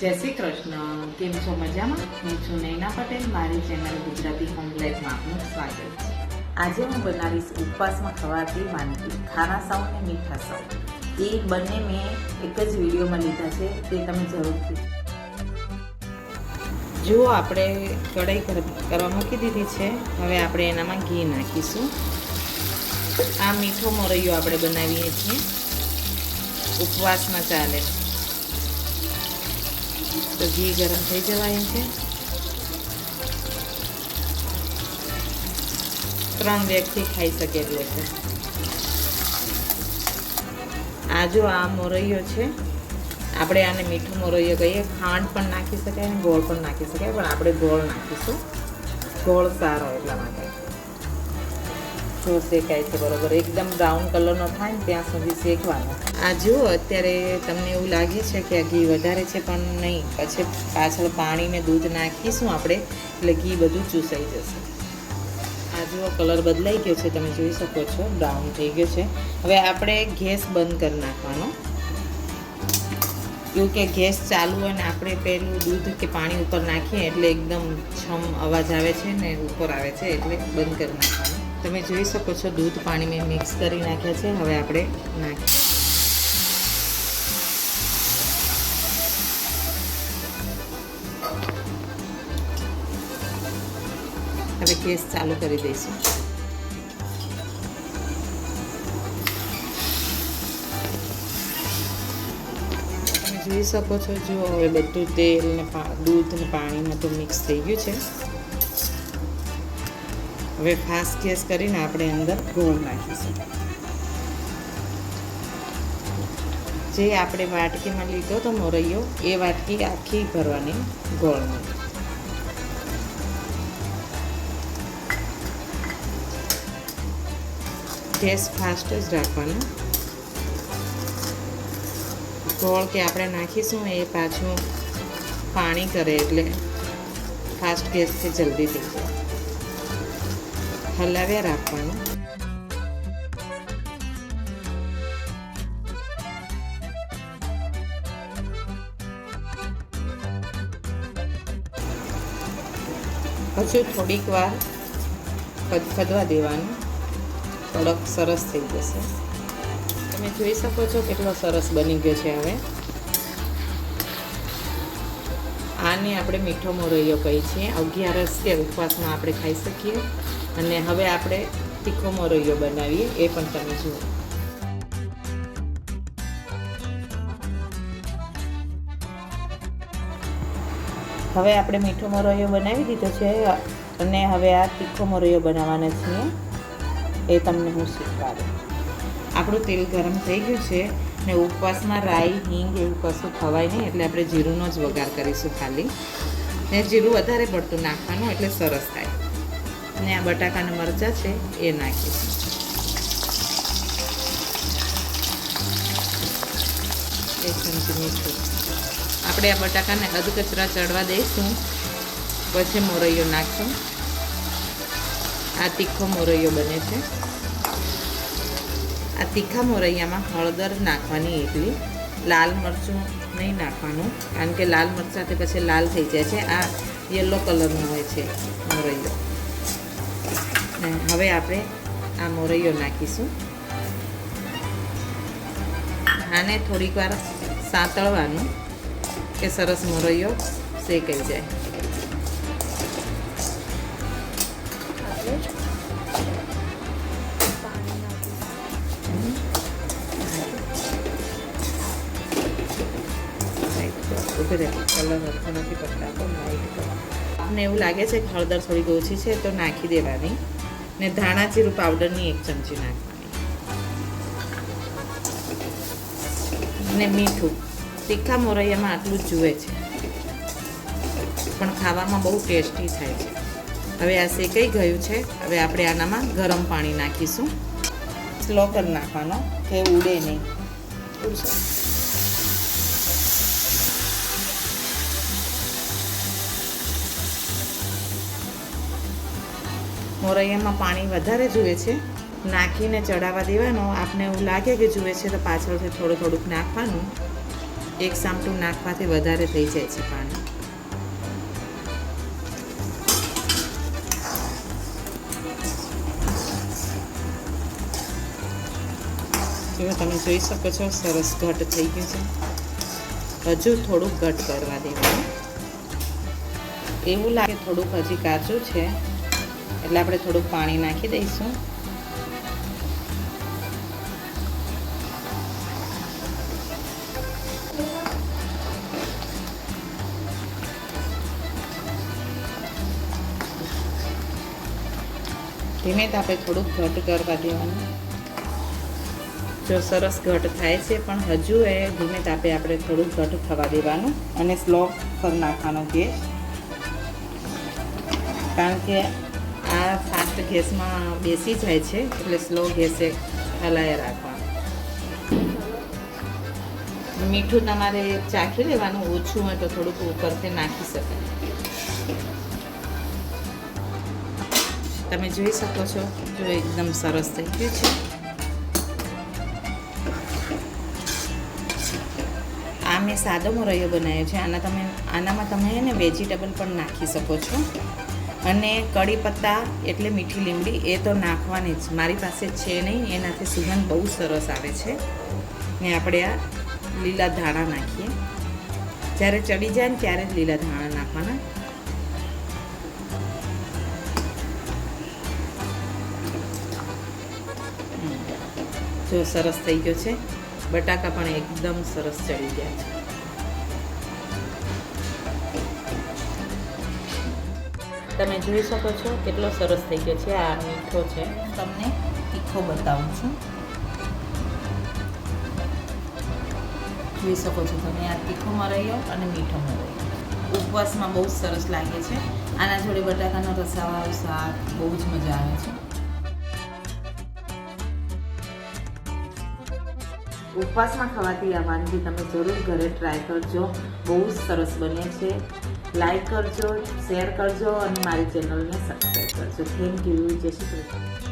જય શ્રી કૃષ્ણ. કેમ છો? મજામાં? હું છું નૈના પટેલ. મારી ચેનલ ગુજરાતી હોમ લાઈફમાં આપનું સ્વાગત છે. આજે હું બનાવીશ ઉપવાસમાં ખવાતી વાનગી ખારા સાવ અને મીઠા સાવ. એ બંને મેં એક જ વિડીયોમાં લીધા છે, તે તમે જરૂરથી જુઓ. આપણે કઢાઈ કરવા મૂકી દીધી છે. હવે આપણે એનામાં ઘી નાખીશું. આ મીઠો મોરૈયો આપણે બનાવીએ છીએ, ઉપવાસમાં ચાલે. તો ઘી ગરમ થઈ જવાયું છે. 3 વ્યક્તિ ખાઈ શકે એટલો છે. આ જો આ મોરૈયો છે, આપણે આને મીઠો મોરૈયો કહીએ. ખાંડ પણ નાખી શકાય અને ગોળ પણ નાખી શકાય, પણ આપણે ગોળ નાખીશું. ગોળ સારો એટલા માટે. જો શેકાય છે બરોબર, એકદમ બ્રાઉન કલરનો થાય ને ત્યાં સુધી શેકવાનો. આ જુઓ, અત્યારે તમને એવું લાગે છે કે આ ઘી વધારે છે, પણ નહીં. પછી પાછળ પાણી ને દૂધ નાખીશું આપણે, એટલે ઘી બધું ચૂસાઈ જશે. આ જુઓ, કલર બદલાઈ ગયો છે, તમે જોઈ શકો છો, બ્રાઉન થઈ ગયો છે. હવે આપણે ગેસ બંધ કરી નાખવાનો. એવું કે ગેસ ચાલુ હોય ને આપણે પેલું દૂધ કે પાણી ઉપર નાખીએ એટલે એકદમ છમ અવાજ આવે છે ને ઉપર આવે છે, એટલે બંધ કરી નાખવાનું. તમે જોઈ શકો છો, દૂધ પાણી મેં મિક્સ કરી નાખ્યા છે. હવે આપણે નાખીએ. હવે ગેસ ચાલુ કરી દઈશું. તમે જોઈ શકો છો, જો હવે બધું તેલ ને દૂધ ને પાણીમાં તો મિક્સ થઈ ગયું છે. હવે ફાસ્ટ ગેસ કરીને આપણે અંદર ગોળ નાખીશું. જે આપણે વાટકીમાં લીધો તો મોરૈયો, એ વાટકી આખી ભરવાની ગોળમાં. ગેસ ફાસ્ટ જ રાખવાનો. ગોળ કે આપણે નાખીશું એ પાછું પાણી કરે, એટલે ફાસ્ટ ગેસથી જલ્દી થઈ જાય. હલાવ્યા રાખવાનું. હજુ થોડીક વાર ખદખદવા દેવાનું. કડક સરસ થઈ જશે. તમે જોઈ શકો છો કેટલો સરસ બની ગયો છે. હવે આને આપણે મીઠો મોરૈયો કહીએ છીએ. 11 કે ઉપવાસમાં આપણે ખાઈ શકીએ. અને હવે આપણે તીખો મોરૈયો બનાવીએ, એ પણ તમે જુઓ. હવે આપણે મીઠો મોરૈયો બનાવી દીધો છે, અને હવે આ તીખો મોરૈયો બનાવવાના છીએ, એ તમને હું શીખવાડું. આપણું તેલ ગરમ થઈ ગયું છે ને ઉપવાસમાં રાઈ, હિંગ એવું કશું ખવાય નહીં, એટલે આપણે જીરુંનો જ વઘાર કરીશું ખાલી. ને જીરું વધારે પડતું નાખવાનું, એટલે સરસ થાય. અને આ બટાકાના મરચાં છે એ નાખીશું. એક ચમચી મીઠું. આપણે આ બટાકાને અધકચરા ચડવા દઈશું, પછી મોરૈયો નાખશું. આ તીખો મોરૈયો બને છે. આ તીખા મોરૈયામાં હળદર નાખવાની એટલી, લાલ મરચું નહીં નાખવાનું, કારણ કે લાલ મરચાંથી પછી લાલ થઈ જાય છે. આ યલો કલરનો હોય છે મોરૈયો. હવે આપણે આ મોરૈયો નાખીશું. આને થોડીક વાર સાંતળવાનું, કે સરસ મોરૈયો શેકાઈ જાય. કલર હરખો નથી પડતા, તો લાઈટ આપને એવું લાગે છે કે હળદર થોડીક ઓછી છે તો નાખી દેવાની. ને ધાણા જીરું પાવડરની 1 ચમચી નાખવાની. ને મીઠું. તીખા મોરૈયામાં આટલું જ જુએ છે, પણ ખાવામાં બહુ ટેસ્ટી થાય છે. હવે આ શેકાઈ ગયું છે. હવે આપણે આનામાં ગરમ પાણી નાખીશું. સ્લો કરી નાખવાનો, કે ઉડે નહીં. ઉડશે. મોરૈયામાં પાણી વધારે જુએ છે, નાખીને ચડાવવા દેવાનો. આપને એવું લાગે કે જુએ છે તો પાછળથી થોડુંક નાખવાનું, એક સામટું નાખવાથી વધારે થઈ જાય છે પાણી. જો તમે જોઈ શકો છો સરસ ઘટ થઈ ગયું છે. હજુ થોડુંક ઘટ કરવા દેવાનું. એવું લાગે થોડુંક હજી કાચું છે એટલે આપણે થોડુંક પાણી નાખી દઈશું. ધીમે તાપે થોડુંક ઘટ કરવા દેવાનું. જો સરસ ઘટ થાય છે પણ હજુ એ ધીમે તાપે આપણે થોડુંક ઘટ થવા દેવાનું અને સ્લો કરી નાખવાનો ગેસ, કારણ કે આ ફાસ્ટ ગેસમાં બેસી જાય છે એટલે સ્લો ગેસે હલાવી રાખવાનું. મીઠું તમારે ચાખી લેવાનું, ઓછું હોય તો થોડુંક ઉપરથી નાખી શકાય. તમે જોઈ શકો છો જો એકદમ સરસ થઈ ગયું છે. આ મેં સાદો મોરૈયો બનાવ્યો છે. આનામાં તમે એને વેજીટેબલ પણ નાખી શકો છો. અને કડી પત્તા એટલે મીઠી લીમડી એ તો નાખવાની જ, મારી પાસે છે નહીં, એનાથી સુગંધ બહુ સરસ આવે છે. ને આપણે આ લીલા ધાણા નાખીએ. જ્યારે ચડી જાય ને ત્યારે જ લીલા ધાણા નાખવાના. જો સરસ થઈ ગયો છે. બટાકા પણ એકદમ સરસ ચડી ગયા છે. તમે જોઈ શકો છો કેટલો સરસ થઈ ગયો છે. આ મીઠો છે. તમને તીખો બતાવું છું. જોઈ શકો છો તમે આ તીખો મોરૈયો અને મીઠો મોરૈયો ઉપવાસમાં બહુ સરસ લાગે છે. આના જોડે બટાકાનો રસાવાળું શાક બહુ જ મજા આવે છે. ઉપવાસમાં ખવાતી આ વાનગી તમે જરૂર ઘરે ટ્રાય કરજો. બહુ જ સરસ બને છે. લાઈક કરજો, શેર કરજો અને મારી ચેનલને સબસ્ક્રાઈબ કરજો. Thank you. જય શ્રી કૃષ્ણ.